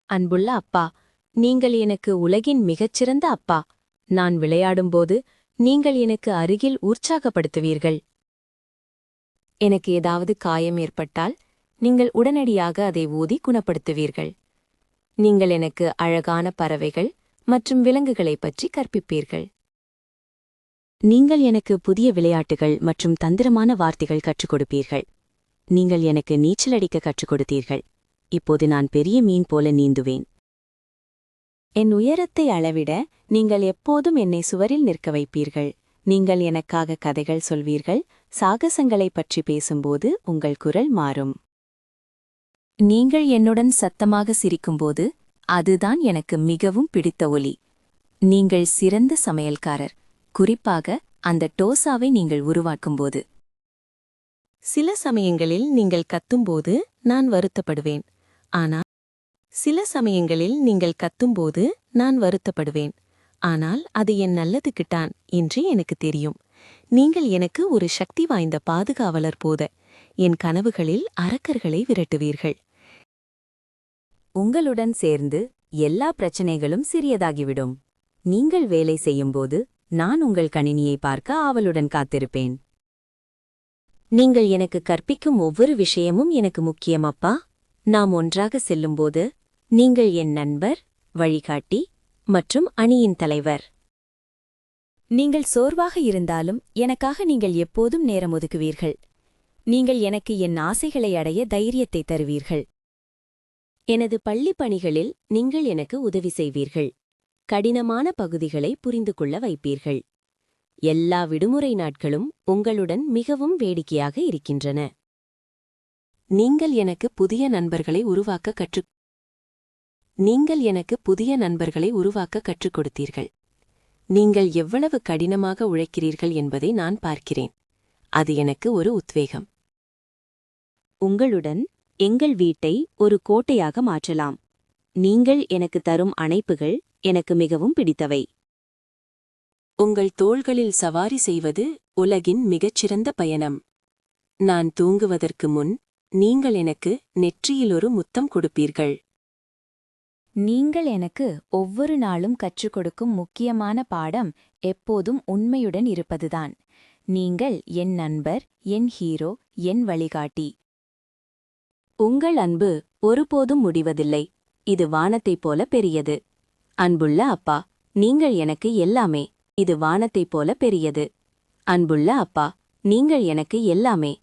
அன்புள்ள அப்பா, நீங்கள் எனக்கு உலகின் மிகச்சிறந்த அப்பா. நான் விளையாடும்போது நீங்கள் எனக்கு அருகில் உற்சாகப்படுத்துவீர்கள். எனக்கு ஏதாவது காயம் ஏற்பட்டால் நீங்கள் உடனடியாக அதை ஊதி குணப்படுத்துவீர்கள். நீங்கள் எனக்கு அழகான பறவைகள் மற்றும் விலங்குகளைப் பற்றி கற்பிப்பீர்கள். நீங்கள் எனக்கு புதிய விளையாட்டுகள் மற்றும் தந்திரமான வார்த்தைகள் கற்றுக் கொடுப்பீர்கள். நீங்கள் எனக்கு நீச்சலடிக்க கற்றுக் கொடுத்தீர்கள். இப்போது நான் பெரிய மீன் போல நீந்துவேன். என் உயரத்தை அளவிட நீங்கள் எப்போதும் என்னை சுவரில் நிற்க வைப்பீர்கள். நீங்கள் எனக்காக கதைகள் சொல்வீர்கள். சாகசங்களைப் பற்றி பேசும்போது உங்கள் குரல் மாறும். நீங்கள் என்னுடன் சத்தமாக சிரிக்கும்போது அதுதான் எனக்கு மிகவும் பிடித்த ஒலி. நீங்கள் சிறந்த சமையல்காரர், குறிப்பாக அந்த டோசாவை நீங்கள் உருவாக்கும்போது. சில சமயங்களில் நீங்கள் கத்தும்போது நான் வருத்தப்படுவேன். ஆனால் அது என் நல்லதுக்குத்தான் என்று எனக்கு தெரியும். நீங்கள் எனக்கு ஒரு சக்தி வாய்ந்த பாதுகாவலர் போத என் கனவுகளில் அரக்கர்களை விரட்டுவீர்கள். உங்களுடன் சேர்ந்து எல்லா பிரச்சனைகளும் சிறியதாகிவிடும். நீங்கள் வேலை செய்யும்போது நான் உங்கள் கணினியை பார்க்க ஆவலுடன் காத்திருப்பேன். நீங்கள் எனக்கு கற்பிக்கும் ஒவ்வொரு விஷயமும் எனக்கு முக்கியம் அப்பா. நாம் ஒன்றாக செல்லும்போது நீங்கள் என் நண்பர், வழிகாட்டி மற்றும் அணியின் தலைவர். நீங்கள் சோர்வாக இருந்தாலும் எனக்காக நீங்கள் எப்போதும் நேரம் ஒதுக்குவீர்கள். நீங்கள் எனக்கு என் ஆசைகளை அடைய தைரியத்தை தருவீர்கள். எனது பள்ளிப் பணிகளில் நீங்கள் எனக்கு உதவி செய்வீர்கள். கடினமான பகுதிகளை புரிந்து கொள்ள வைப்பீர்கள். எல்லா விடுமுறை நாட்களும் உங்களுடன் மிகவும் வேடிக்கையாக இருக்கின்றன. நீங்கள் எனக்கு புதிய நண்பர்களை உருவாக்க கற்றுக் கொடுத்தீர்கள். நீங்கள் எவ்வளவு கடினமாக உழைக்கிறீர்கள் என்பதை நான் பார்க்கிறேன். அது எனக்கு ஒரு உத்வேகம். உங்களுடன் எங்கள் வீட்டை ஒரு கோட்டையாக மாற்றலாம். நீங்கள் எனக்கு தரும் அணைப்புகள் எனக்கு மிகவும் பிடித்தவை. உங்கள் தோள்களில் சவாரி செய்வது உலகின் மிகச்சிறந்த பயணம். நான் தூங்குவதற்கு முன் நீங்கள் எனக்கு நெற்றியில் ஒரு முத்தம் கொடுப்பீர்கள். நீங்கள் எனக்கு ஒவ்வொரு நாளும் கற்றுக் கொடுக்கும் முக்கியமான பாடம் எப்போதும் உண்மையுடன் இருப்பதுதான். நீங்கள் என் நண்பர், என் ஹீரோ, என் வழிகாட்டி. உங்கள் அன்பு ஒருபோதும் முடிவதில்லை. இது வானத்தைப் போல பெரியது. அன்புள்ள அப்பா, நீங்கள் எனக்கு எல்லாமே. இது வானத்தைப் போல பெரியது. அன்புள்ள அப்பா, நீங்கள் எனக்கு எல்லாமே.